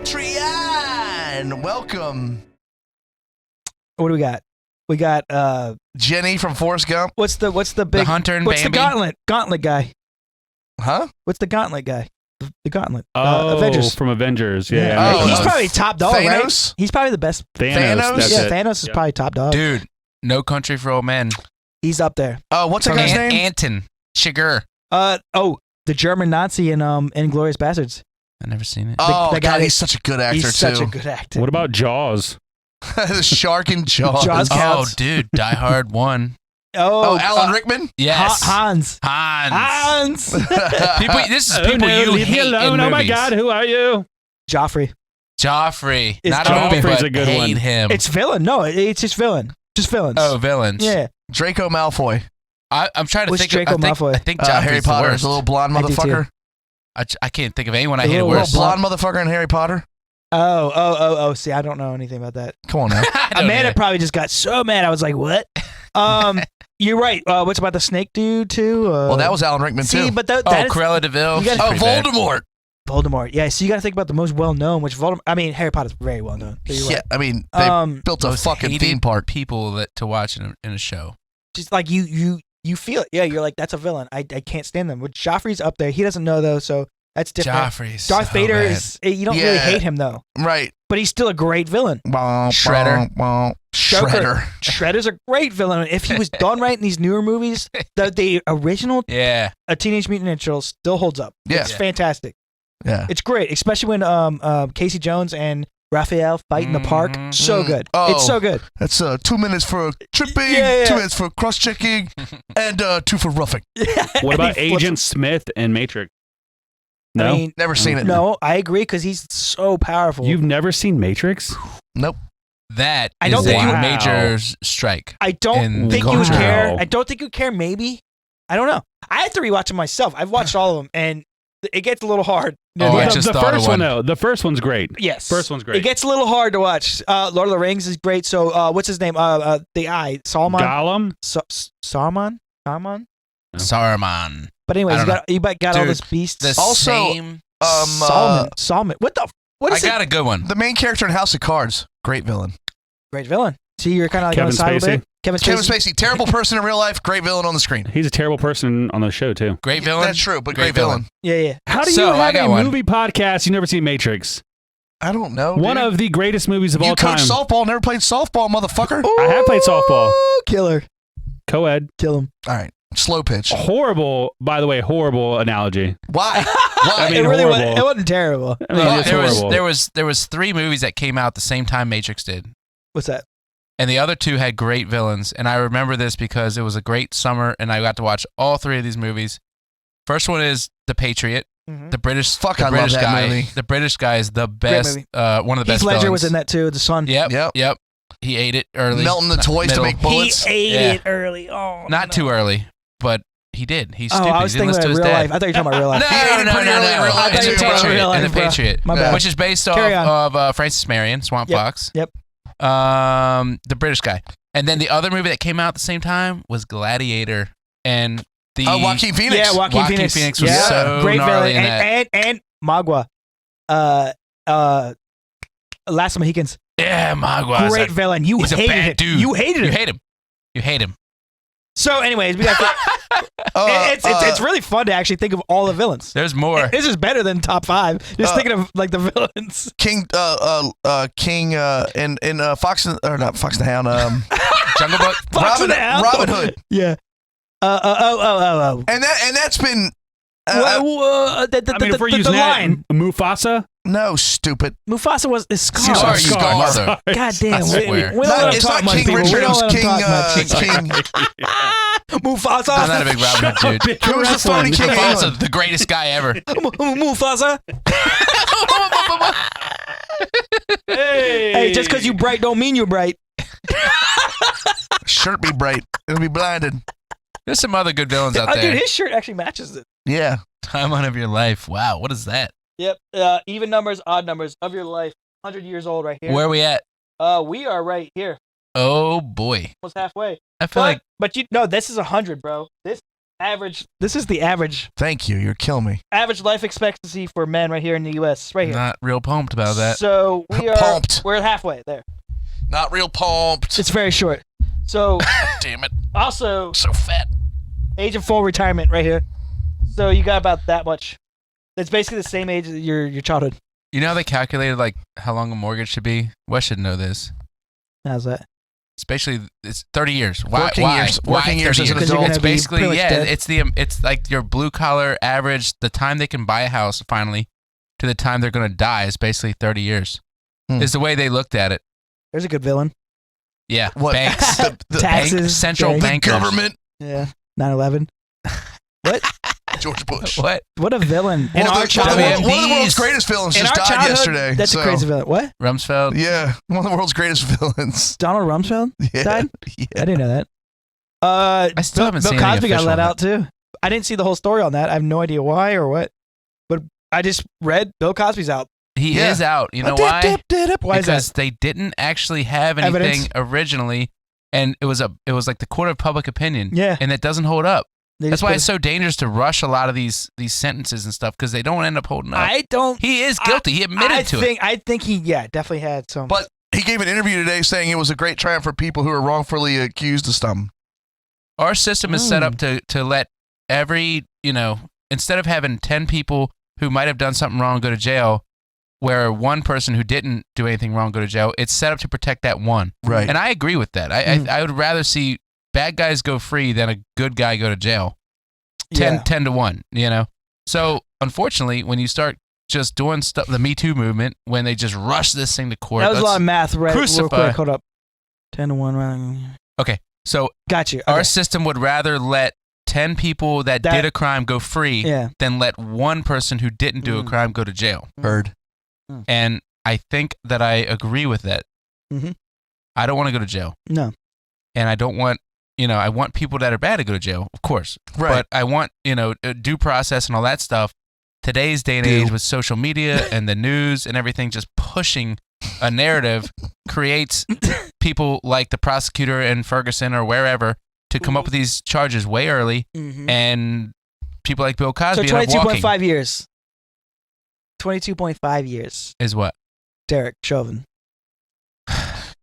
Patreon. Welcome. What do we got? We got Jenny from Forrest Gump. what's the big The Hunter and what's Bambi. the gauntlet guy? Huh? What's the gauntlet guy? The gauntlet. Oh, Avengers. from Avengers. Yeah. Oh, He's probably top dog, Thanos? right? He's probably the best. Thanos? That's Yeah, it. Thanos is probably top dog. Dude, No Country for Old Men. He's up there. What's that guy's name? Anton Chigurh. The German Nazi in Inglourious Bastards. I've never seen it. Oh, the guy God, that- he's such a good actor, He's too. such a good actor. What about Jaws? The shark in Jaws. Jaws Oh, counts. dude, Die Hard 1. Oh, Alan Rickman? Yes. Hans. Hans. Hans. People, this is people you leave me hate alone. in Oh my movies. God, who are you? Joffrey. Joffrey. It's Not a movie, Joffrey's but a good hate one. him. It's villain. No, it's just villain. Just villains. Oh, villains. Yeah. Draco Malfoy. I'm trying to Which think. Draco Malfoy? I think Joffrey's Harry the Potter worst. is a little blonde I do motherfucker. I can't think of anyone I The hated little worse. Blonde motherfucker in Harry Potter. Oh. See, I don't know anything about that. Come on now. I don't Amanda either. probably just got so mad. I was like, what? You're right. What's about the snake dude, too? Well, that was Alan Rickman, See, too. but that Oh, is Cruella de Vil. You gotta- Oh, Pretty bad. Voldemort. Voldemort. Yeah, so you got to think about the most well-known, which Voldemort... I mean, Harry Potter's very well-known. So you're Yeah, right. I mean, they built a Most fucking hated theme park. people to watch in a show. Just like you feel it. Yeah, you're like, that's a villain. I can't stand them. Which Joffrey's up there. He doesn't know, though, so that's different. Joffrey's Darth so Vader bad. is... You don't really Yeah. hate him, though. Right. But he's still a great villain. Shredder. Shredder. Shredder's a great villain. If he was done right in these newer movies, the original Yeah. A Teenage Mutant Ninja Turtles still holds up. Yeah. It's fantastic. Yeah. It's great, especially when Casey Jones and Raphael fight in the park. So good. Oh. It's so good. That's 2 minutes for tripping, Yeah. 2 minutes for cross-checking, and 2 for roughing. What about And he flips- Agent Smith in Matrix? No, I mean, Never seen it. no, I agree because he's so powerful. you've never seen Matrix? Nope. That I is don't think a you- major strike. I don't in think you would culture. care. Wow. I don't think you'd care. Maybe. I don't know. I had to rewatch them myself. I've watched all of them, and it gets a little hard. Oh, I the just the thought of first one. one though. The first one's great. Yes. First one's great. It gets a little hard to watch. Lord of the Rings is great. So, what's his name? The Eye. Salman. Gollum. Saruman? Saruman. But anyways, I don't you got all Dude, this beasts. The Also, same. Salman. What the? What I is it? got a good one. The main character in House of Cards. Great villain. Great villain. See, you're kind of like on Kevin the side a Spacey. bit. Kevin Kevin Spacey. Spacey. Terrible person in real life. Great villain on the screen. He's a terrible person on the show too. Great villain. That's true, but Great great villain. Yeah. How do So, you I have got a one. movie podcast? You never seen Matrix? I don't know. One dude. of the greatest movies of You all time. coach softball, never played softball, motherfucker. I have played softball. Ooh, killer. Co-ed. Kill him. All right. Slow pitch. Horrible, by the way, horrible analogy. Why? Why? I mean, it really was, horrible. it wasn't terrible. I mean, it's horrible. There was 3 movies that came out the same time Matrix did. What's that? And the other 2 had great villains. And I remember this because it was a great summer and I got to watch all 3 of these movies. First one is The Patriot. Mhm. The British Fuck, the I love British that guy. movie. The British guy is the best movie. one of the Heath best Ledger villains. was in that too. The son. Yep. He ate it early. Melting the toys to Middle. make bullets. He ate Yeah. it early. Oh, Not no. too early, but he did. He's Oh, stupid. I was he didn't thinking listen about to real his life. dad. I thought you were talking about real life. He ate it pretty early in real life. I thought you were In the talking about Patriot. real In life, the bro. Patriot. My bad. Which is based Carry of Francis Marion, Swamp Yep. Fox. Yep. The British guy. And then the other movie that came out at the same time was Gladiator. And the Joaquin Phoenix. Yeah, Joaquin Phoenix. was Yeah. so Great gnarly villain. in that. And Magua. Last of the Mohicans. Yeah, Magua. Great villain. You he's a hated bad it. dude. You hated You it. hate him. You hate him. So, anyways, we got. It's really fun to actually think of all the villains. There's more. This is better than top 5. Just thinking of like the villains. King in Fox or not Fox and the Hound. Jungle Book. Fox and the Hound. Robin Hood. Yeah. Oh. And that's been I mean, if we're using the that, line. Mufasa. no stupid. Mufasa was is Scar. Sorry, you Scar. mother. God damn. I swear. We don't let him It's talk not much, King people. We Richard. It don't was let him King talk much. King. Mufasa. I'm not a big Robin Hood dude. Who was the phony king? of Mufasa, England? the greatest guy ever. Mufasa. Hey, Hey, just because you bright don't mean you're bright. Shirt be bright. It'll be blinded. There's some other good villains out Dude, there. his shirt actually matches it. Yeah. Time on of your life. Wow, what is that? Yep. Even numbers, odd numbers of your life. 100 years old right here. Where are we at? We are right here. Oh boy. Almost halfway. I feel like But you no, this is 100, bro. This Average. This is the average Thank you. You're killing me. life expectancy for men right here in the U.S. Right here. Not real pumped about that. So we are. Pumped. We're halfway there. Not real pumped. It's very short. So Damn it. also So fat. age of full retirement right here. So you got about that much. It's basically the same age as your childhood. You know how they calculated like how long a mortgage should be? Wes should know this. How's that? Especially it's 30 years. Why? Working why? years. Why Working years 30 as an Because you're adult. gonna It's be basically pretty much dead. it's like your blue collar average. The time they can buy a house finally to the time they're gonna die is basically 30 years. Is the way they looked at it. There's a good villain. Yeah, What? banks, The Taxes. central bank. bankers. government. Yeah. 9/11. What? George Bush. What? What a villain. In Well, our one childhood. of the world's greatest villains In just our died childhood, yesterday. That's so, a crazy villain. What? Rumsfeld. Yeah, one of the world's greatest villains. Donald Rumsfeld Yeah. died? Yeah. I didn't know that. I still haven't Bill seen any Cosby got official let on out too. I didn't see the whole story on that. I have no idea why or what. But I just read Bill Cosby's out. He Yeah. is out. You know Dip, why? dip, dip, dip. Why is Because that? they didn't actually have anything Evidence? originally, and it was like the court of public opinion. Yeah. and it doesn't hold up. They That's just why put it's so dangerous to rush a lot of these sentences and stuff because they don't end up holding up. I don't. He is guilty. He admitted to it. I think he definitely had some. But he gave an interview today saying it was a great triumph for people who are wrongfully accused of something. Our system is set up to let every, instead of having 10 people who might have done something wrong go to jail, where one person who didn't do anything wrong go to jail, it's set up to protect that one. Right. And I agree with that. I would rather see bad guys go free than a good guy go to jail. 10 to 1, So, unfortunately, when you start just doing stuff, the Me Too movement, when they just rush this thing to court. That was a lot of math. Real crucify. quick. Hold up. 10 to 1. Okay, so Got you. our Okay. system would rather let 10 people that did a crime go free Yeah. than let one person who didn't do a crime go to jail. Heard. And I think that I agree with that. Mhm. I don't want to go to jail. No. And I don't want, I want people that are bad to go to jail, of course. Right. But I want, due process and all that stuff. Today's day and age with social media and the news and everything just pushing a narrative creates people like the prosecutor in Ferguson or wherever to come up with these charges way early, and people like Bill So Cosby end up walking. 22.5 years. 22.5 years. Is what? Derek Chauvin.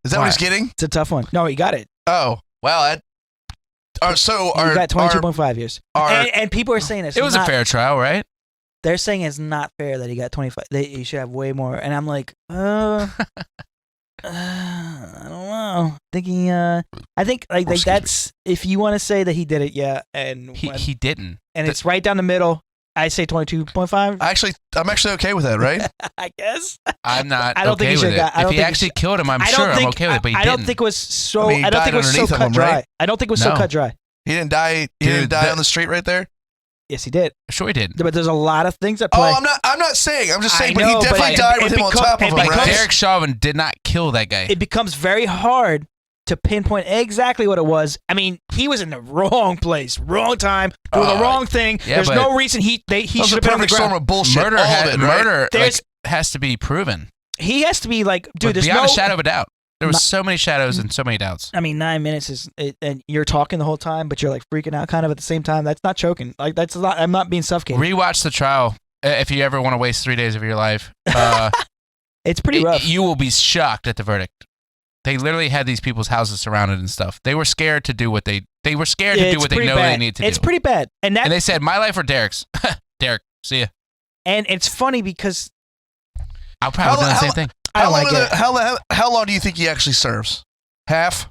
Is that what he's getting? It's a tough one. No, he got it. Oh, well, so He our, got 22.5 years. our And people are saying this. It was a fair trial, right? They're saying it's not fair that he got 25. He should have way more. And I'm like, I don't know. Thinking, I think like Excuse that's if you want to say that he did it, yeah. And He didn't. and it's right down the middle. I say 22.5. I'm actually okay with that, right? I guess. I'm not I don't think okay he with should've it. got- I If don't he think he actually should- killed him, I'm I sure don't I'm think, okay with it, but he I didn't. don't think it was so. I mean, he I don't think died it was so underneath of cut him, dry. right? I don't think it was so No. cut dry. He didn't die. He Dude, didn't die that- on the street right there. Yes, he did. Sure he did. But there's a lot of things at play. Oh, I'm not saying. I'm just I saying. But know, he but definitely it- died it with him on become- top of it him, Like right? Derek Chauvin did not kill that guy. It becomes very hard to pinpoint exactly what it was. I mean, he was in the wrong place, wrong time, doing the wrong thing. yeah, There's but- no reason he That was should a have been on the perfect storm ground. of bullshit. Murder, all of it, right? murder There's- has to be proven. He has to be like, dude. But There's beyond no a shadow of a doubt. There was Not- so many shadows and so many doubts. I mean, 9 minutes is, and you're talking the whole time, but you're like freaking out kind of at the same time. That's not choking. Like that's not. I'm not being suffocated. Rewatch the trial if you ever want to waste 3 days of your life. It's pretty rough. You will be shocked at the verdict. They literally had these people's houses surrounded and stuff. They were scared to do what they were scared to do It's what they pretty know bad. they need to It's do. pretty bad, and And they said, "My life or Derek's." Derek, see ya. and it's funny because I'll probably do the same thing. I don't like it. How long do you think he actually serves? Half?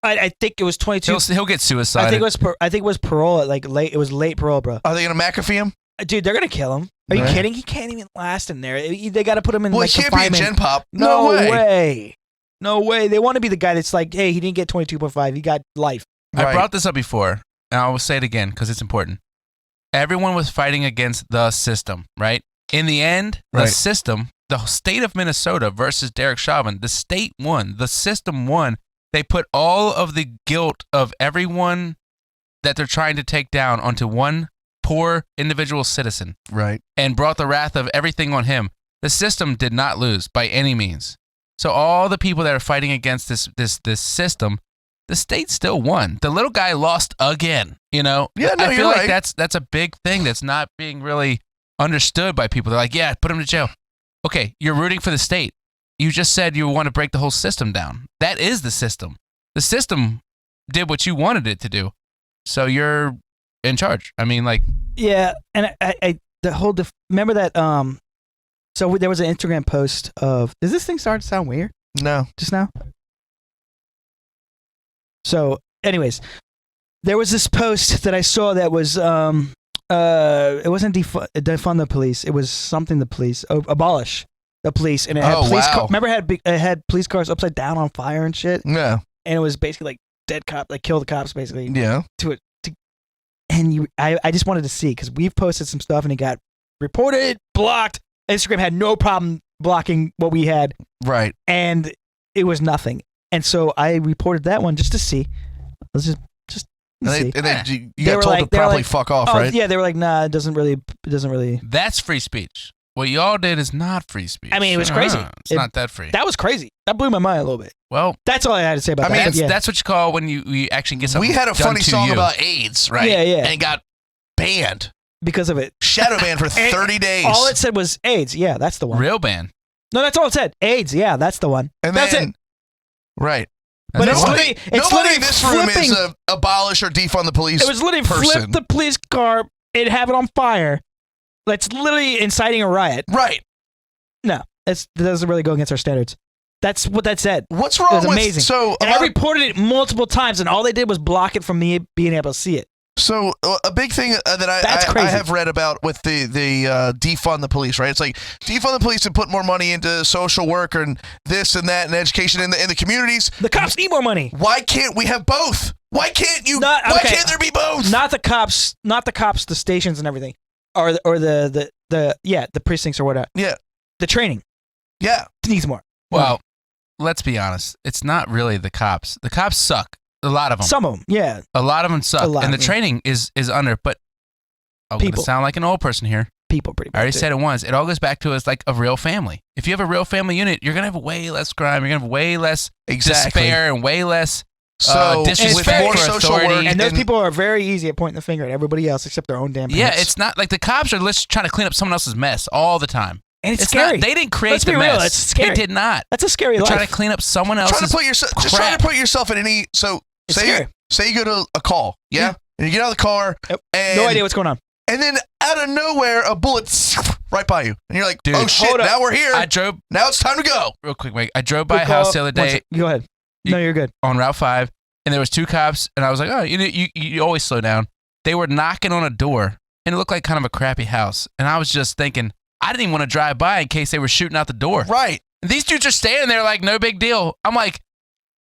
I think it was 22. He'll get suicided. I think it was parole. Like late. It was late parole, bro. Are they gonna McAfee him? Dude, they're gonna kill him. Are you Right. kidding? He can't even last in there. They got to put him in Well, like he can't be a confinement. gen pop. No way. way. No way. They want to be the guy that's like, hey, he didn't get 22.5. He got life. I Right. brought this up before, and I will say it again because it's important. Everyone was fighting against the system, right? In the end, the Right. system, the state of Minnesota versus Derek Chauvin, the state won. The system won. They put all of the guilt of everyone that they're trying to take down onto one poor individual citizen Right. and brought the wrath of everything on him. The system did not lose by any means. So all the people that are fighting against this system the state still won. The little guy lost again. You know. Yeah, no, I feel you're like right. that's a big thing that's not being really understood by people. They're like, yeah, put him to jail. Okay, you're rooting for the state. You just said you want to break the whole system down. That is the system. The system did what you wanted it to do. So you're in charge. I mean, like. Yeah, and I the whole remember that so there was an Instagram post of, does this thing start to sound weird No. just now? So, anyways, there was this post that I saw that was it wasn't defund the police. It was something the police abolish the police, and it had police. wow. Remember, it had police cars upside down on fire and shit, Yeah. and it was basically like dead cop, like kill the cops, basically. Yeah. And I just wanted to see, because we've posted some stuff and it got reported, blocked. Instagram had no problem blocking what we had, Right. and it was nothing. And so I reported that one just to see. Let's just And see. you They got were told like- to they were probably like, fuck off, Oh right? yeah, they were like, nah, it doesn't really. That's free speech. What y'all did is not free speech. I mean, it was crazy. It's not that free. That was crazy. That blew my mind a little bit. Well, That's all I had to say about I mean, that. that's what you call when you actually get something. We had a done funny to song you. about AIDS, right? Yeah, yeah. And it got banned. Because of it. Shadow banned for 30 days. All it said was AIDS. Yeah, that's the one. Real ban. No, that's all it said. AIDS. Yeah, that's the one. and that's then, it. Right. But it's nobody literally- it's nobody literally in this room flipping- is abolish or defund the police. It was literally person. flip the police car and have it on fire. That's literally inciting a riot. Right. No, that doesn't really go against our standards. That's what that said. What's wrong It was with amazing. so And I reported it multiple times, and all they did was block it from me being able to see it. So a big thing that That's I crazy. have read about with the defund the police, right? It's like defund the police and put more money into social work and this and that and education in the communities. The cops need more money. Why can't we have both? Why can't you? Not- Why okay. can't there be both? Not the cops, the stations and everything, or the precincts or whatever. Yeah. The training Yeah. needs more. Well, let's be honest. It's not really the cops. The cops suck. A lot of them. Some of them, yeah. A lot of them suck. A lot, And the yeah. training is under. But I'm going to People. sound like an old person here. People pretty much. I already said it once. It all goes back to us like a real family. If you have a real family unit, you're going to have way less crime. You're going to have way less Exactly. despair and way less So disrespect with more for social authority. work, And those people are very easy at pointing the finger at everybody else except their own damn Yeah, parents. it's not like the cops are just trying to clean up someone else's mess all the time. and it's It's scary. not. They didn't create Let's the be mess. real, it's scary. They did not. That's a scary They're life. trying to clean up someone else's. trying to put yourself just trying to put yourself in any It's say scary. say you go to a call, yeah? And you get out of the car Yep. and No idea what's going on. and then out of nowhere a bullet right by you. And you're like, Dude, "Oh shit, hold up. now we're here. I drove Now it's time to go." real quick, Mike. I drove by a Good house call. the other One day sec. Go ahead. No, you're good. on Route 5, and there was two cops, and I was like, "Oh, you always slow down." They were knocking on a door, and it looked like kind of a crappy house, and I was just thinking, I didn't even want to drive by in case they were shooting out the door. Right. And these dudes are standing there like no big deal. I'm like,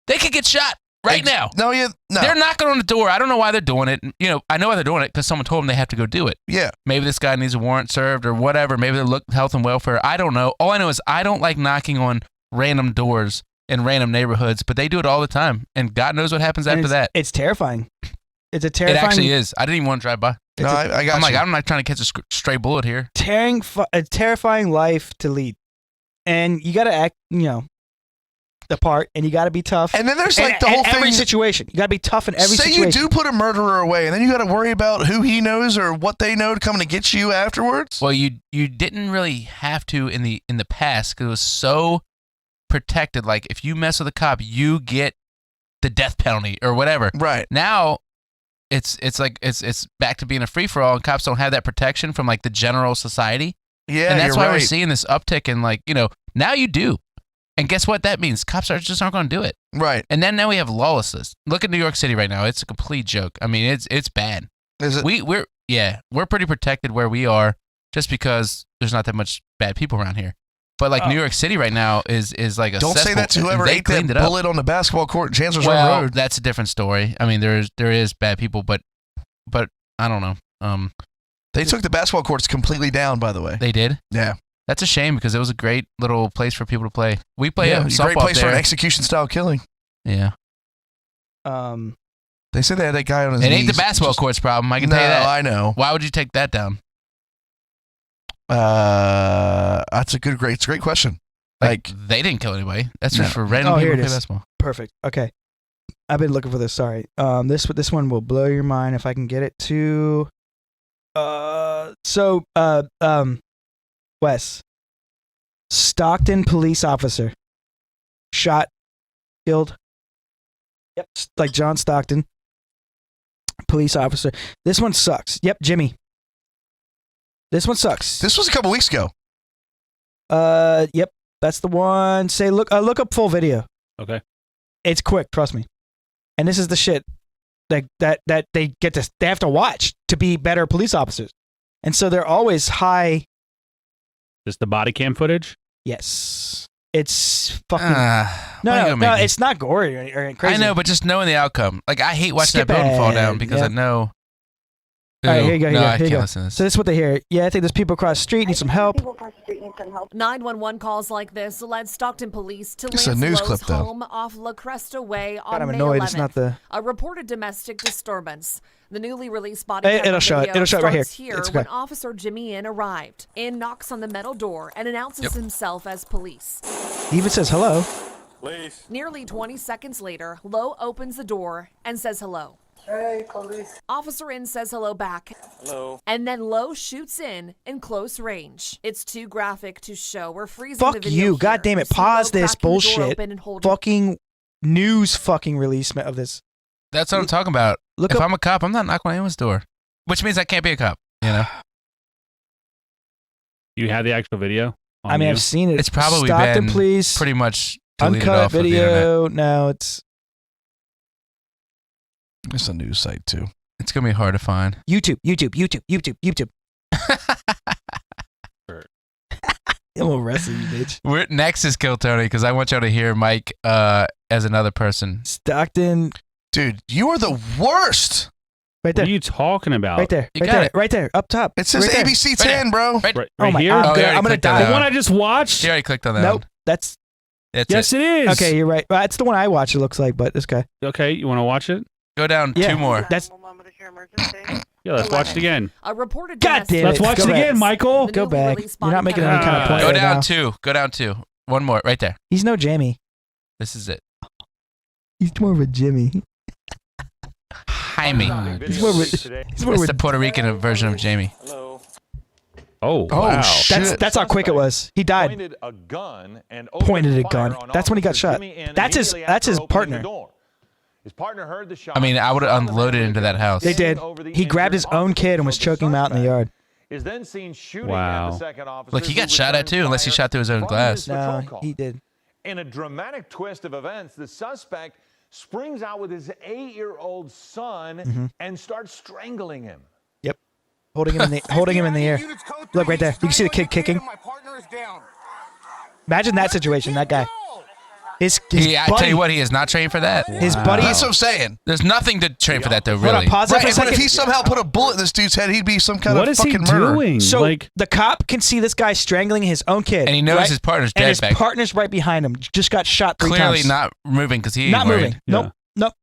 they could get shot right now. No, no. They're knocking on the door. I don't know why they're doing it. You know, I know why they're doing it because someone told them they have to go do it. Yeah. Maybe this guy needs a warrant served or whatever. Maybe they look health and welfare. I don't know. All I know is I don't like knocking on random doors in random neighborhoods, but they do it all the time. And God knows what happens And after that. It's terrifying. It's a It terrifying. actually is. I didn't even want to drive by. No, I got I'm like, you. I'm not trying to catch a stray bullet here. a terrifying life to lead, and you got to act, the part, and you got to be tough. And then there's like the whole every thing. situation, you got to be tough in every Say situation. you do put a murderer away, and then you got to worry about who he knows or what they know to come to get you afterwards. Well, you didn't really have to in the past because it was so protected. Like if you mess with a cop, you get the death penalty or whatever. Right. Now, it's like it's back to being a free for all, and cops don't have that protection from like the general society. Yeah, and that's you're why we're right. seeing this uptick in like now you do, and guess what that means? Cops just aren't going to do it. Right. And then now we have lawlessness. Look at New York City right now; it's a complete joke. I mean, it's bad. Is it? We're pretty protected where we are, just because there's not that much bad people around here. But like New York City right now is like a Don't say cesspool, that to and whoever they ate that cleaned it up. bullet on the basketball court in Chancellor's Well, Road. that's a different story. I mean, there is bad people, but I don't know. They took the basketball courts completely down, by the way. They did. Yeah. That's a shame because it was a great little place for people to play. We play a softball great place there. for an execution-style killing. Yeah. They said they had that guy on his It knees. ain't the basketball court's problem. I can No, tell you that. I know. Why would you take that down? It's a great question. Like They didn't kill anybody. That's No. just for random Oh, here people it to play is. basketball. Perfect. Okay. I've been looking for this. Sorry. This one will blow your mind if I can get it to. Wes. Stockton police officer. Shot, killed. Yep, like John Stockton. Police officer. This one sucks. Yep, Jimmy. This one sucks. This was a couple weeks ago. Yep, that's the one. Look up full video. Okay. It's quick, trust me. And this is the shit that they have to watch to be better police officers. And so they're always high. Just the body cam footage? Yes. It's fucking no, it's not gory or crazy. I know, but just knowing the outcome. Like, I hate watching Skip that building fall ahead, down because I know. All right, here you go. No, I here you can't go. listen to this. So this is what they hear. Yeah, I think there's people across the street need some help. 911 calls like this led Stockton police to It's a Lance news Lowe's clip, though. home off La Cresta Way on God, I'm May annoyed. 11th. It's not the. A reported domestic disturbance. The newly released body It'll camera show it. video It'll show it right here. starts It's okay. when Officer Jimmy Inn arrived. Inn knocks on the metal door and announces himself as police. He even says hello. Please. Nearly 20 seconds later, Lowe opens the door and says hello. Hey, police. Officer Inn says hello back. Hello. And then Lowe shoots in close range. It's too graphic to show. We're freezing Fuck the video you. here. God damn it. You see Pause Lowe this cracking the door bullshit. open and holding- Fucking news fucking release of this. That's what I'm talking about. Look if up- I'm a cop, I'm not knocking on anyone's door. Which means I can't be a cop, you know? You have the actual video? I mean, I've seen it. It's probably Stockton been Police. pretty much deleted Uncut off of the internet. video. No, it's It's a news site, too. It's going to be hard to find. YouTube. I'm arresting you, bitch. Next is Kill Tony, because I want y'all to hear Mike as another person. Stockton. Dude, you are the worst. Right What there. are you talking about? Right there. You Right got there. it. Right there. Up top. It says Right there. ABC 10, bro. Right, Right, Oh right my here? God. Oh, he already I'm gonna clicked on die. that The one. one I just watched? He already clicked on that Nope. one. That's That's Yes, it. it is. okay. You're right. Well, that's the one I watch. It looks like, but this guy. Okay, you want to watch it? Go down Yeah. two more. That's Yeah, let's watch it again. A reported God domestic- damn Let's watch Go it back. again, Michael. The Go newly back. released You're not body making camera any kind of Ah. point Go right down now. two. Go down two. One more. Right there. He's no Jamie. This is it. He's more of a Jimmy. Jaime. He's more of a, he's more It's of the a, Puerto Rican version of Jamie. Hello. Oh, Oh, wow. shit. that's how quick it was. He died. Pointed a gun and Pointed opened a gun. fire on That's when he got Officer shot. Jimmy Inn That's his- immediately that's after his opening partner. the door. His partner heard the shot. I mean, I would have unloaded into that house. They did. He grabbed his own kid and was choking him out in the yard. Is then seen shooting Wow. at the second officer. Look, he who got shot at returned too, unless he fire shot through his own from glass. his patrol No, car. he did. In a dramatic twist of events, the suspect springs out with his 8-year-old son Mm-hmm. and starts strangling him. Yep. Holding him in the air. Look right there. You can see the kid kicking. Imagine that situation. That guy. His I buddy. tell you what, he is not trained for that. His buddy. That's what I'm saying. There's nothing to train for that, though, Hold on, really. pause that Right, for a but if second. he somehow put a bullet in this dude's head, he'd be some kind What of is he fucking murderer. doing? So like, the cop can see this guy strangling his own kid, And he knows right? his partner's and dead his back. partner's right behind him. Just got shot 3 Clearly times. not moving because he ain't Not worried. moving. Yeah. Nope.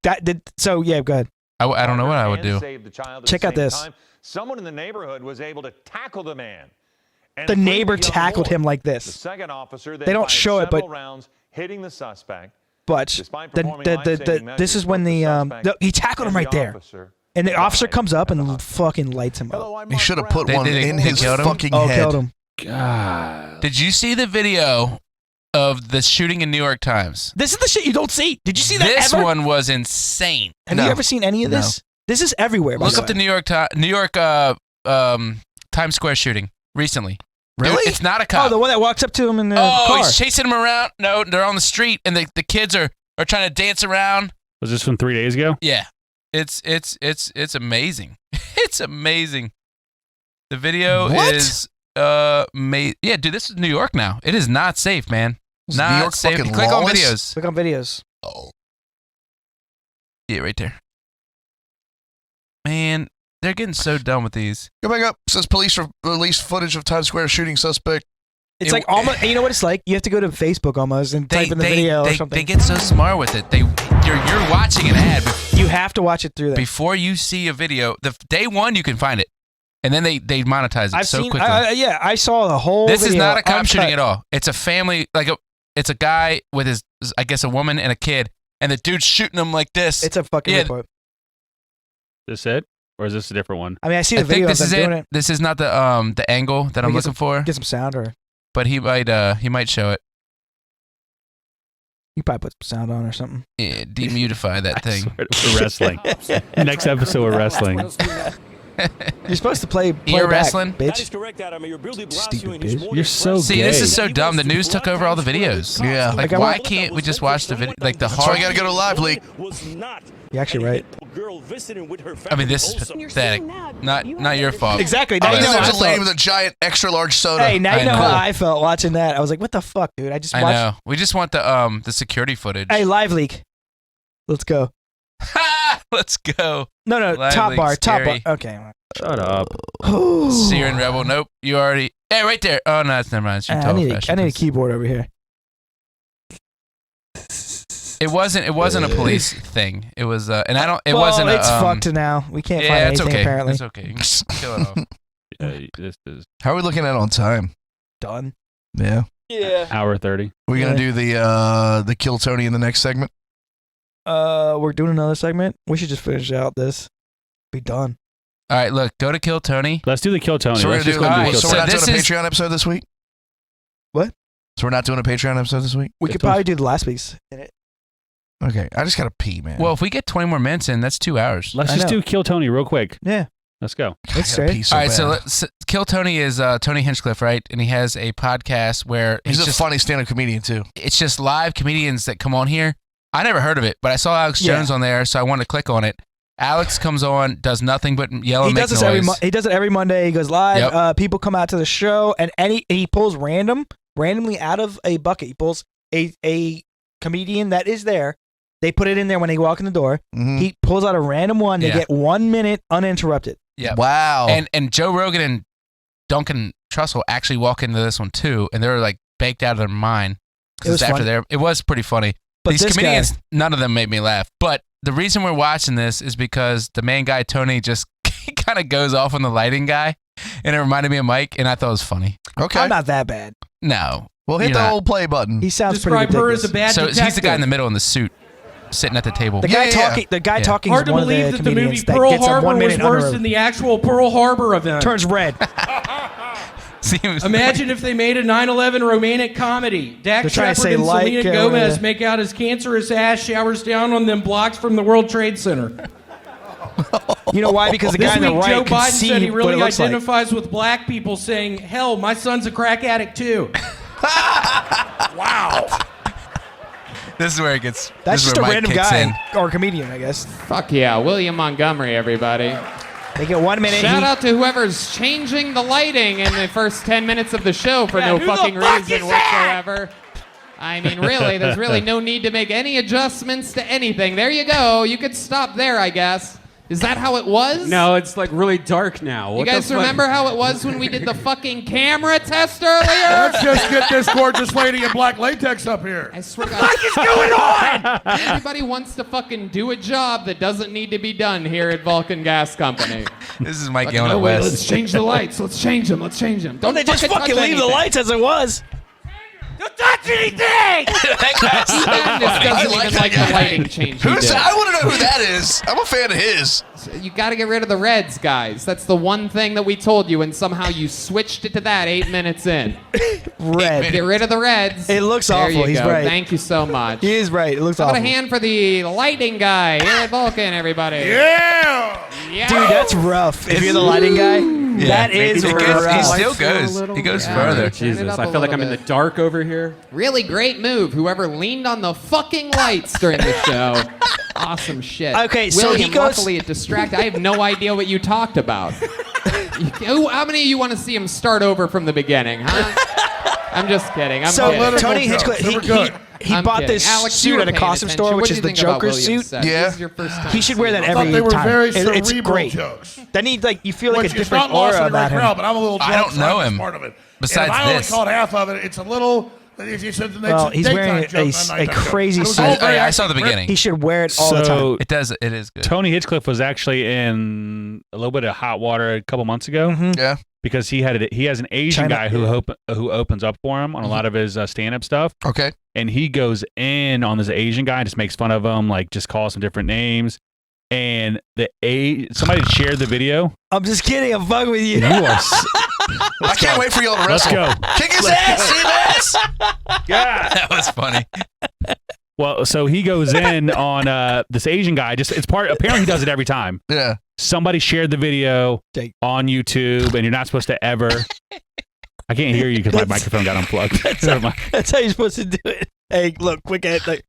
That did. So yeah, go ahead. I don't know what I would do. Saved the child at Check the out same this. time. Someone in the neighborhood was able to tackle the man. and The free neighbor young tackled boy. him like The this. second officer then They don't fired show it, but- several rounds, hitting the suspect. But Despite the, performing the, life-saving this measures, is when both the suspect he tackled him and right the there, officer and the officer died comes up at the and hospital. fucking lights him Hello, up. I'm He Mark should have Brown. put one They in his killed him? fucking Oh, head. killed him. God. Did you see the video of the shooting in New York Times? This is the shit you don't see. Did you see that This ever? one was insane. Have No. you ever seen any of No. this? This is everywhere. by Look the up way. the New York Times Square shooting recently. Dude, Really? it's not a cop. Oh, the one that walks up to him in the Oh, car. he's chasing him around. No, they're on the street, and the kids are trying to dance around. Was this from 3 days ago? Yeah, it's amazing. It's amazing. The video What? is yeah, dude. This is New York now. It is not safe, man. Is Not New York safe. fucking Click lawless? on videos. Look on videos. Oh. Yeah, right there. Man, they're getting so done with these. Go back up. Says police released footage of Times Square shooting suspect. It's It- like almost. You know what it's like? You have to go to Facebook almost and type in the video or something. They get so smart with it. You're watching an ad You have to watch it through that. before you see a video. The day one you can find it, and then they monetize it I've so seen. quickly. Yeah, I saw the whole. This is video not a cop uncut. shooting at all. It's a family, it's a guy with his, I guess, a woman and a kid, and the dude's shooting him like this. It's a fucking report. Is this it? Or is this a different one? I mean, I see the I think video this of is them doing it. it. This is not the angle that I'm looking for. Get some sound, or But he might show it. you probably put some sound on or something. Yeah, demutify that thing. We're wrestling. Next episode, we're wrestling. You're supposed to play Ear back, wrestling? bitch. Stupid bitch. You're so See, gay. this is so dumb. The news took over all the videos. Yeah. Like, why can't we just watch the video? Like the That's why hard. I gotta go to Live Leak. You're actually right. I mean, this is pathetic. Not your fault. Exactly. I Now you know there's how a I lady felt. with a giant extra large soda. Hey, now you I know know. how I felt watching that. I was like, what the fuck, dude? I just I watched. know. We just want the security footage. Hey, Live Leak. Let's go. Let's go. No, Live top Leak's bar. Top bar. scary. Okay. Shut up. Searing Rebel. Nope. You already. Hey, right there. Oh no, that's never mind. It's your I need fashion. a keyboard over here. It wasn't a police thing. It was and I don't. It well, wasn't. It's a, fucked now. We can't find Yeah, it's anything okay. apparently. It's okay. You can kill it off. This is How are we looking at on time? Done. Yeah. Yeah. hour 30. We're gonna do the Kill Tony in the next segment. We're doing another segment. We should just finish out this. Be done. All right, look. Go to Kill Tony. Let's do the Kill Tony. So we're Let's gonna just do. go and alright, do So Kill we're Tony. not doing a this is- Patreon episode this week. What? So we're not doing a Patreon episode this week. We could probably do the last week's. Okay, I just gotta pee, man. Well, if we get 20 more minutes in, that's 2 hours. Let's I just know. do Kill Tony real quick. Yeah. Let's go. I It's gotta straight. pee so All right, so bad. Kill Tony is Tony Hinchcliffe, right? And he has a podcast where He's it's a just funny stand-up comedian too. it's just live comedians that come on here. I never heard of it, but I saw Alex Yeah. Jones on there, so I wanted to click on it. Alex comes on, does nothing but yell He and make does this noise. he does it every Monday. He goes live. Yep. People come out to the show, and he pulls randomly out of a bucket. He pulls a comedian that is there. They put it in there when they walk in the door. Mhm. He pulls out a random one. They Yeah. get 1 minute uninterrupted. Yeah. Wow. And Joe Rogan and Duncan Trussell actually walk into this one too, and they're like baked out of their mind. 'Cause It was it's after funny. their. It was pretty funny. But These this comedians, guy, none of them made me laugh. But the reason we're watching this is because the main guy Tony just kind of goes off on the lighting guy, and it reminded me of Mike, and I thought it was funny. okay. I'm not that bad. No, Well, hit you're the not. old play button. He sounds Describe pretty her ridiculous. as a bad So detective. he's the guy in the middle in the suit, sitting at the table. The guy Yeah. talking. The guy Yeah. talking Hard is to one of believe the that the movie comedians that Pearl gets a Harbor 1 was minute worse uninterrupted. than the actual Pearl Harbor event. Turns red. Seems Imagine if they made a 9/11 romantic comedy. Dak They're trying to Shepard say and like, Selena or Gomez whatever. make out as cancerous ash showers down on them blocks from the World Trade Center. You know why? Because the This guy on the week, right Joe can Biden see said he what really it looks like. identifies with black people, saying, "Hell, my son's a crack addict too." this is where it gets. That's this is just a where Mike random kicks guy in. or comedian, I guess. Fuck yeah, William Montgomery, everybody. They get 1 minute. Shout out to whoever's changing the lighting in the first 10 minutes of the show for no who the fucking fuck reason is that? whatsoever. I mean, really, there's really no need to make any adjustments to anything. There you go. You could stop there, I guess. Is that how it was? No, it's like really dark now. You What guys the fuck? remember how it was when we did the fucking camera test earlier? Let's just get this gorgeous lady in black latex up here. I swear to God. What is going on? Everybody wants to fucking do a job that doesn't need to be done here at Vulcan Gas Company. This is Mike Fucking, yelling "Oh, at wait, Wes. let's change the lights. Let's change them. Let's change them. Don't They just fucking touch leave the anything. lights as it was. Don't touch anything! Even doesn't I even like like that the guy. lighting change he Who's? did. I want to know who that is. I'm a fan of his. You got to get rid of the reds, guys. That's the one thing that we told you, and somehow you switched it to that 8 minutes in. Red. Get rid of the reds. It looks there awful. You He's go. right. Thank you so much. He is right. It looks How about awful. a hand for the lighting guy here at Vulcan, everybody? Yeah! Yeah. Dude, that's rough. If you're the lighting guy, that is He rough. still goes. He goes Yeah. further. Turn it Jesus, up I a feel like little I'm in the bit. dark over here. Really great move. Whoever leaned on the fucking lights during the show. Awesome shit. Okay, so William, he goes- luckily it distracted. I have no idea what you talked about. How many of you want to see him start over from the beginning, huh? I'm just kidding. I'm So kidding. Tony Hinchcliffe, They were good. he I'm bought kidding. this Alex, you suit were at a paying costume attention. store, What which do is you the think about Joker William's suit. set? Yeah. This is your first time He should wear that I every thought they were time. very It's cerebral great. jokes. Then he you feel like Which a is different not lost aura in the great about him. crowd, but I'm a little I jealous don't know on this him. part of it. Besides and if I only this. caught half of it, it's a little. It's a Well, he's wearing a crazy suit. I saw the beginning. He should wear it all the time. So It does. It is good. Tony Hinchcliffe was actually in a little bit of hot water a couple months ago Yeah. because he has an Asian China- guy who opens up for him on a lot of his stand-up stuff, Okay. and he goes in on this Asian guy and just makes fun of him, like just calls him different names. And somebody shared the video. I'm just kidding. I'm fucking with you. You are. I can't wait for y'all to wrestle. Let's go. Kick his ass, C-Bass! Yeah, That was funny. Well, so he goes in on this Asian guy. Apparently he does it every time. Yeah. Somebody shared the video on YouTube, and you're not supposed to ever. I can't hear you because my microphone got unplugged. That's how you're supposed to do it. Hey, look, quick ahead. Like,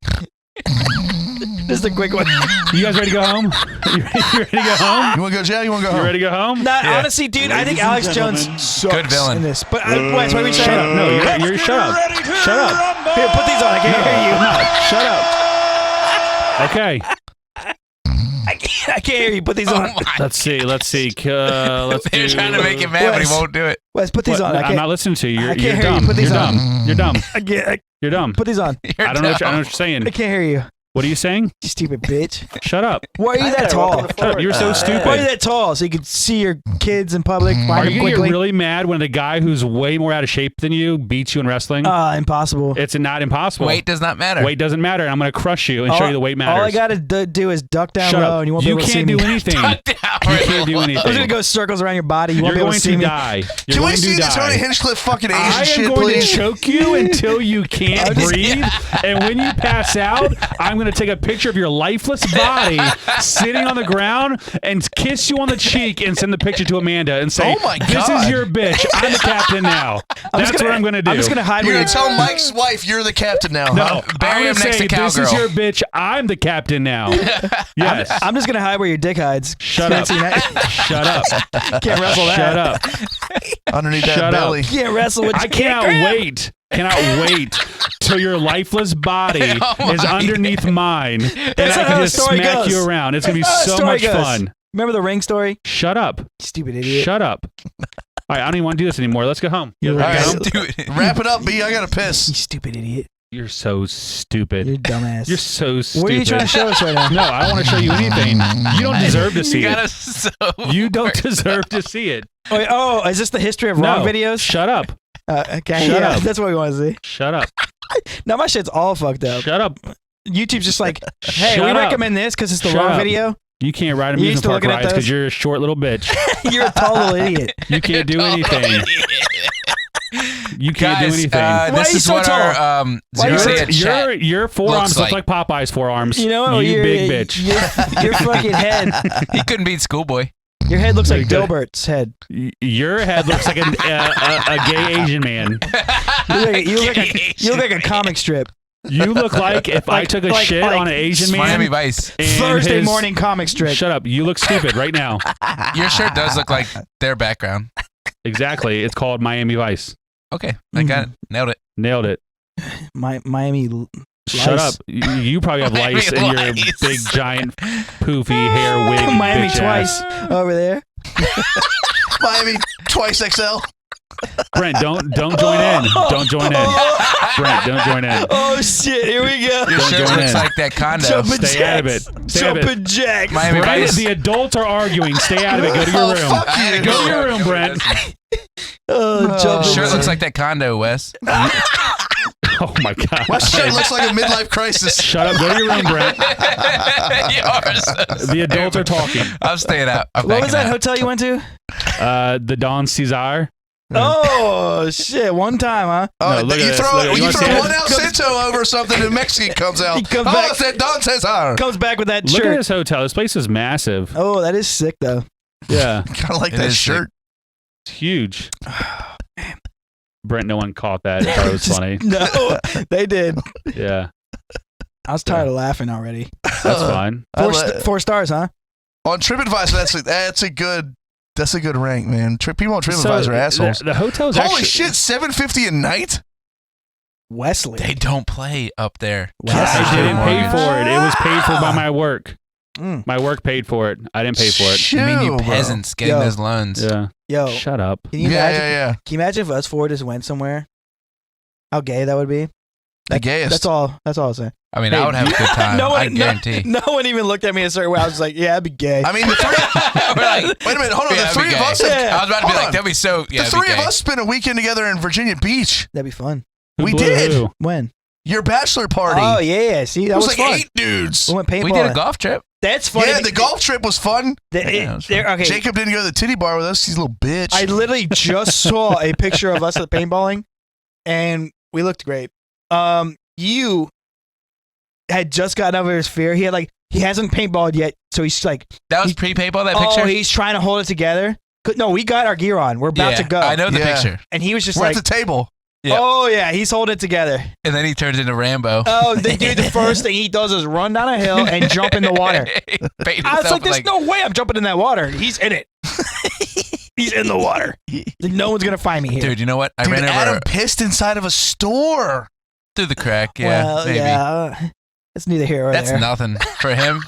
this is a quick one. You guys ready to go home? You ready to go home? You want to go jail? You want to go home? You ready to go home? Honestly, dude, I think Alex Jones sucks Good villain. in this. But wait, why we Shut up. No, you're shut up. Shut up. Here, put these on. I can't hear you. No, shut up. Okay. I can't hear you. Put these on. Let's see. They're trying to make him mad, but he won't do it. Wes, put these on. I'm not listening to you. I can't You're hear dumb. you. Put these You're on. dumb. You're dumb. You're dumb. Put these on. I don't know what you're saying. I can't hear you. What are you saying? You stupid bitch. Shut up. Why are you that tall? Shut up. You're so stupid. Why are you that tall? So you could see your kids in public, Are find you them gonna get quickly? really mad when the guy who's way more out of shape than you beats you in wrestling? Impossible. It's not impossible. Weight does not matter. Weight doesn't matter. I'm going to crush you and show you the weight matters. All I gotta do is duck down Shut low, up. and you won't be able to see can't me. do anything. You can't do anything. I'm just gonna go circles around your body. You won't You're be able going to see to me. die. You're Can we going to see the die. Tony Hinchcliffe fucking Asian I am shit, going please? to choke you until you can't breathe, and when you pass out, I'm going to take a picture of your lifeless body sitting on the ground and kiss you on the cheek and send the picture to Amanda and say, Oh my "This God. is your bitch. I'm the captain now." That's what I'm going to do. I'm just gonna hide. You're where going to tell Mike's wife you're the captain now, No, huh? Bury I'm him gonna next say, to "This is Cowgirl." your bitch. I'm the captain now." Yes. I'm just gonna hide where your dick hides. Shut up. Shut up. Can't wrestle that. Shut up. Underneath Shut that up. belly. Can't wrestle with. I cannot wait. Cannot wait till your lifeless body is underneath mine and That's I how can the just story smack goes. you around. It's gonna be That's how the so story much goes. fun. Remember the ring story? Shut up. Stupid idiot. Shut up. All right, I don't even want to do this anymore. Let's go home. You're All right. right, Do it. wrap it up, B. I got to piss. You stupid idiot. You're so stupid. You're dumbass. You're so stupid. What are you trying to show us right now? No, I don't want to show you anything. You don't deserve to see You got it. us so. You don't deserve to see it. Oh, wait, is this the history of wrong No. videos? Shut up. Okay, Shut yeah, up. that's what we want to see. Shut up. Now my shit's all fucked up. Shut up. YouTube's just like, hey, Shut we up. recommend this because it's the Shut wrong up. video. You can't ride You amusement used to park looking at rides those? because you're a short little bitch. You're a tall little idiot. You can't do anything. You can't Guys, do anything. Why this are you is so what tall? our Why are Zero you Say so- Chat Your forearms looks look like Popeye's forearms. You know, you your big bitch. Your fucking head. He couldn't beat Schoolboy. Your head looks like Very good. Dilbert's head. Your head looks like a gay Asian man. You look like a comic strip. You look like if I took a shit on an Asian man. Miami Vice. and Thursday his- morning comic strip. Shut up. You look stupid right now. Your shirt does look like their background. Exactly. It's called Miami Vice. Okay, I got it. Nailed it. Nailed it. Miami. Shut lice. up. You probably have Miami lice in your lice. big, giant, poofy hair wig. Miami bitch twice ass. over there. Miami twice XL. Brent, don't join in. Don't join in. Brent, don't join in. Oh shit! Here we go. Your Don't shirt join looks in. like that condo. Jumping Stay out of it. jacks. Stay out of it. Jumping jacks. Miami Brent, Vice. the adults are arguing. Stay out of it. Go to your Oh, room. fuck you. Go to your room, Brent. Jumping Shirt jacks. looks like that condo, Wes. Oh my god. My shit looks like a midlife crisis. Shut up. Go to your room, Brent. You are so The adults are talking. I'm staying out. I'm What was backing that out. hotel you went to? The Don Cesar. Oh shit! One time, huh? Oh, No, look at you this. throw, Look, you you wanna throw see one it? El Cinto over something and Mexican comes out. He comes oh, back. it's that Don Cesar. Comes back with that Look at shirt. this hotel. This place is massive. Oh, that is sick though. Yeah. Kind of like It that is shirt. It's huge. Brent, no one caught that. I thought it was funny. No, they did. Yeah. I was tired of laughing already. That's fine. Four stars, huh? On TripAdvisor, that's a good rank, man. People on TripAdvisor are assholes. The hotel's Holy actually, shit, $750 a night? Wesley. They don't play up there. I didn't pay for it. It was paid for by my work. Mm. My work paid for it. I didn't pay for it. I mean, you Chill, bro. peasants getting Yo. those loans. Yeah. Yo, Shut up. can you Yeah, imagine? yeah. Can you imagine if us four just went somewhere? How gay that would be. The gayest. That's all. That's all I'll say. I mean, I would have a good time. No one, I guarantee. No one even looked at me a certain way. I was like, yeah, I'd be gay. I mean, the three. We're like, Wait a minute, hold on. yeah, The three of gay. us. Yeah. I was about to be Hold like, on. that'd be so. Yeah, The three of us spent a weekend together in Virginia Beach. That'd be fun. Who We blew did. who? When? Your bachelor party. Oh yeah, see that it was was like fun. 8 dudes. We went paintballing. We did a golf trip. That's funny. Yeah, the golf trip was fun. Okay. Jacob didn't go to the titty bar with us. He's a little bitch. I literally just saw a picture of us at the paintballing, and we looked great. You had just gotten over his fear. He hasn't paintballed yet, so he's like. That was pre-paintball. That picture. Oh, he's trying to hold it together. No, we got our gear on. We're about to go. I know the picture. And he was just We're like at the table. Yep. Oh yeah, he's holding it together. And then he turns into Rambo. Oh, the first thing he does is run down a hill and jump in the water. I was like, there's no way I'm jumping in that water. He's in it. He's in the water. No one's gonna find me here. Dude, you know what? I ran over. Adam pissed inside of a store. Through the crack, yeah, Well, maybe. yeah, it's neither here or That's there. nothing for him.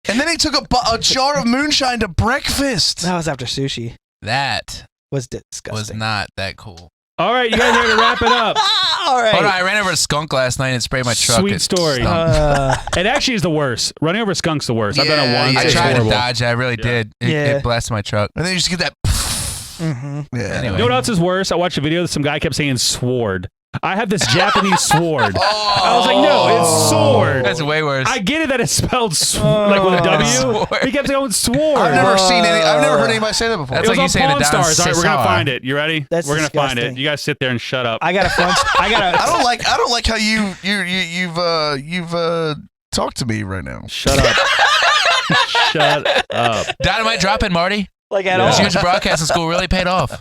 And then he took a jar of moonshine to breakfast. That was after sushi. That was disgusting. Was not that cool. All right, you guys are ready to wrap it up. All right. Hold on, I ran over a skunk last night and sprayed my truck. Sweet It story. stunk. It actually is the worst. Running over a skunk's the worst. I've done it once. I It's tried horrible. to dodge it. I really did. It blasted my truck. And then you just get that. Mm-hmm. Yeah. Anyway. You know what else is worse? I watched a video that some guy kept saying sword. I have this Japanese sword. I was like, no, it's sword. That's way worse. I get it that it's spelled like with a W. Sword. He kept saying sword. I've never heard anybody say that before. That's It was like you on saying Pawn it down Stars. All right, we're gonna Cesar. find it. You ready? That's we're gonna find it. disgusting. You guys sit there and shut up. I got a fun. I don't like how you've talked to me right now. Shut up. Shut up. Dynamite dropping, Marty. Like at This all. year's broadcasting school really paid off.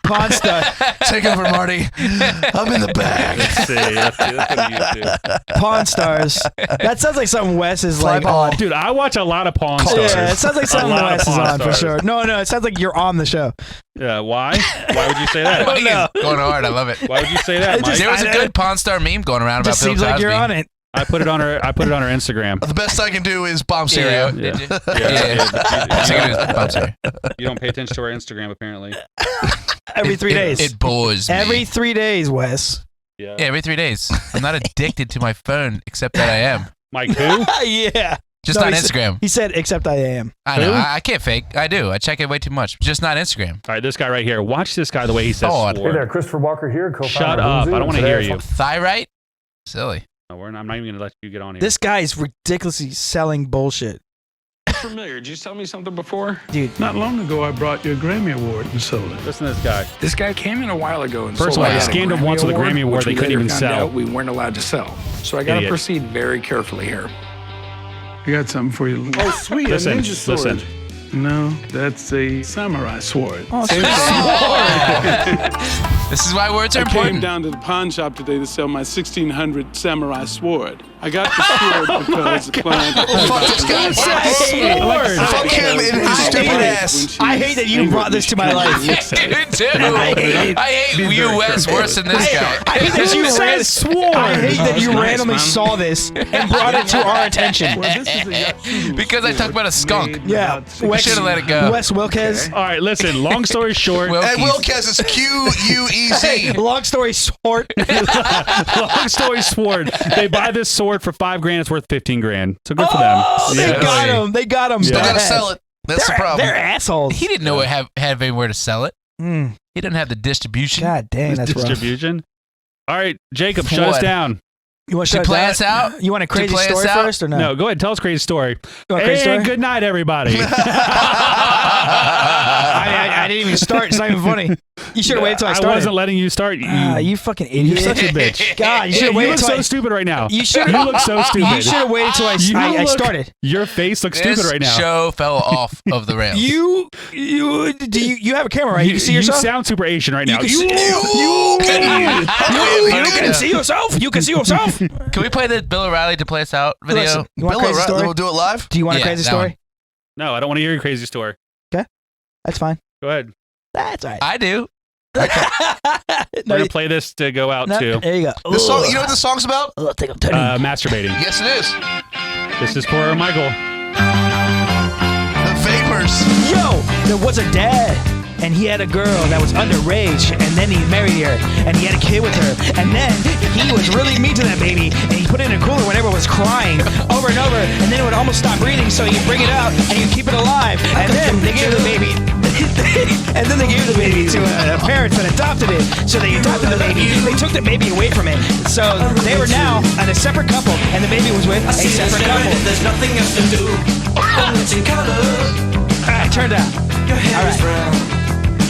Pawn Star. Take over, Marty. I'm in the back. Let's see. Let's go to YouTube. Pawn Stars. That sounds like something Wes is like on. Dude, I watch a lot of Pawn Stars. Yeah, it sounds like A something lot of Wes is Pawn on for Stars. sure. No, it sounds like you're on the show. Yeah, why? Why would you say that? Mike is going hard. I love it. Why would you say that, Mike? There was a good Pawn Star meme going around about Just Bill seems Cosby. like you're on it. I put it on her Instagram. The best I can do is bomb cereal. Yeah. Did you? Yeah. Best I can do is bomb cereal. You don't pay attention to her Instagram, apparently. Every 3 days. It bores me. Every 3 days, Wes. Yeah. Yeah, every 3 days. I'm not addicted to my phone, except that I am. Mike, who? Yeah. Just No, on he said- Instagram. He said, except I am. I know. Who? I can't fake. I do. I check it way too much. Just not Instagram. All right, this guy right here. Watch this guy the way he says God. sword. Hey there, Christopher Walker here, co-founder Shut of up. Nudes, I don't want to and hear today you. Thyrite? Silly. No, I'm not even going to let you get on here. This guy is ridiculously selling bullshit. Familiar. Did you tell me something before? Dude. Not long ago, I brought you a Grammy Award and sold it. Listen to this guy. This guy came in a while ago and First sold of all, out he a scammed him once with a Grammy Award which they we couldn't later even found sell. out we weren't allowed to sell. So I got to Idiot. proceed very carefully here. I got something for you. Oh, sweet. Listen, a ninja sword. listen. No, that's a samurai sword. Oh, Same This is why words are I came important. down to the pawn shop today to sell my 1600 samurai sword. I got the sword because the client. Fuck this guy. Fuck him in his stupid ass. I hate that you brought this to my life. You do. I hate you, Wes, worse than this guy. I hate that you said sword. I hate that you Nice, randomly man. saw this and brought it to our attention. Because I talked about a skunk. Yeah, We should have let it go. Wes Wilkes. All right, listen. Long story short. Well, And Wilkes is QUEZ. Long story short, Long story short. They buy this sword for $5,000. It's worth $15,000. So good for them. oh, they Yeah. got him. They got him. Still bad. gotta sell it. That's the problem. They're assholes. He didn't know it have anywhere to sell it. Mm. He didn't have the distribution. God dang, that's rough. Distribution. All right, Jacob, shut us What? down. You want To shut play down? us out? You want a To crazy play us story out? first or no? No, go ahead. Tell us a crazy story. You want a crazy And story? good night, everybody. I didn't even start. It's not even funny. You should have waited till I I started. wasn't letting you start. You fucking idiot. You're such a bitch. God, you should Yeah, have you waited look till so I stupid right now. You should. You look so stupid. You should have waited till I look- started. Your face looks This stupid right now. show fell off of the rails. You have a camera, right? You can see yourself. You sound super Asian right now. You You can see yourself. You can see yourself. Can we play the Bill O'Reilly to play us out video? Listen, you want a Bill crazy O'Reilly, story? we'll do it live. Do you want a Yeah, crazy that story? No, I don't want to hear your crazy story. That's fine. Go ahead. That's all right. I do. We're going to play this to go out to. There you go. The song, you know what the song's about? Take a Masturbating. Yes, it is. This is for Michael. The Vapors. Yo, there was a dad and he had a girl that was underage, and then he married her, and he had a kid with her, and then he was really mean to that baby, and he put it in a cooler whenever it was crying over and over, and then it would almost stop breathing, so he'd bring it out and he'd keep it alive, and then they gave the baby. And then they gave the baby to parents that adopted it. So they adopted the baby. They took the baby away from it. So they were now a separate couple, and the baby was with a separate couple. There's nothing else to do. It's in color. All right, turned out. All right.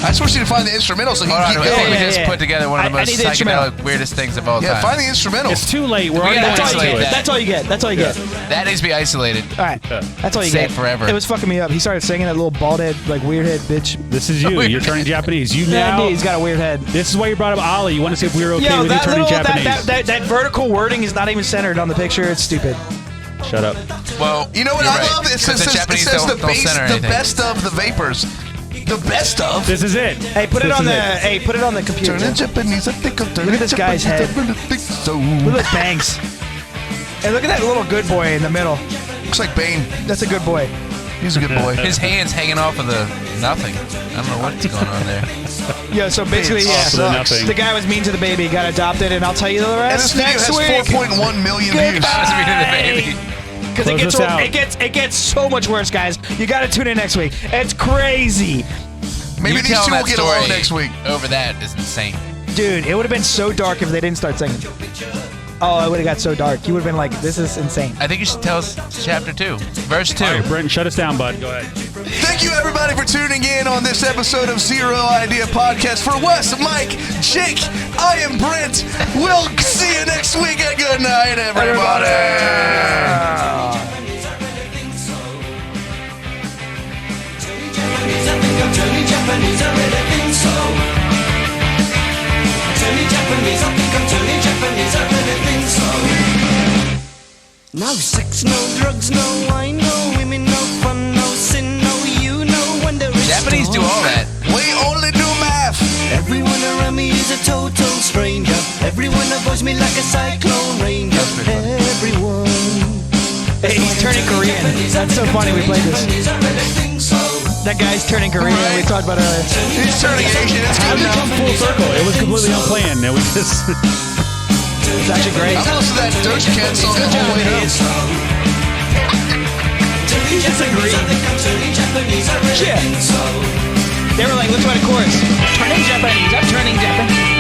I just want you to find the instrumental so you can keep going. We just put together one of the most psychedelic, weirdest things of all time. Yeah, find the instrumental. It's too late. We're already isolated. That's all you get. That's all you get. That needs to be isolated. All right. That's all you Saved get. forever. It was fucking me up. He started singing that little bald head, like weird head bitch. This is you. You're turning Japanese. You Yeah, now. he's got a weird head. This is why you brought up Ali. You want to see if we were okay with you turning Japanese. That vertical wording is not even centered on the picture. It's stupid. Shut up. Well, you know what I love? It says the best of the vapors. The best of. This is it. Hey, put it on the computer. Turn in Japanese. I think I'm turning Look at this guy's head. Look at those bangs. Hey, look at that little good boy in the middle. Looks like Bane. That's a good boy. He's a good boy. His hand's hanging off of the nothing. I don't know what's going on there. Yeah, so basically, the guy was mean to the baby, got adopted, and I'll tell you the rest next week. And this video has 4.1 million views. Because it gets so much worse, guys. You got to tune in next week. It's crazy. Maybe these two will get along next week. Over that is insane. Dude, it would have been so dark if they didn't start singing. Oh, it would have got so dark. You would have been like, this is insane. I think you should tell us chapter 2, verse 2. All right, Brenton, shut us down, bud. Go ahead. Thank you, everybody, for tuning in on this episode of Zero Idea Podcast. For Wes, Mike, Jake, I am Brent. We'll see you next week, and good night, everybody. Japanese, I really think so. Turning Japanese, I think I'm turning Japanese, I really think so. No sex, no drugs, no wine, no women, no fun, no sin, no you, no wonder. Japanese do all that. We only do math. Everyone around me is a total stranger. Everyone avoids me like a cyclone ranger. Everyone. Hey, he's turning Korean. That's so funny we played this. That guy's turning Korean. We talked about earlier. He's turning Asian. It's How good did it now. come full circle? It was completely unplanned. It was just. It's actually great. I'm gonna listen to that Doja Cat song the whole way home. He disagreed. Yeah. They were like, let's write a chorus. Turning Japanese. I'm turning Japanese.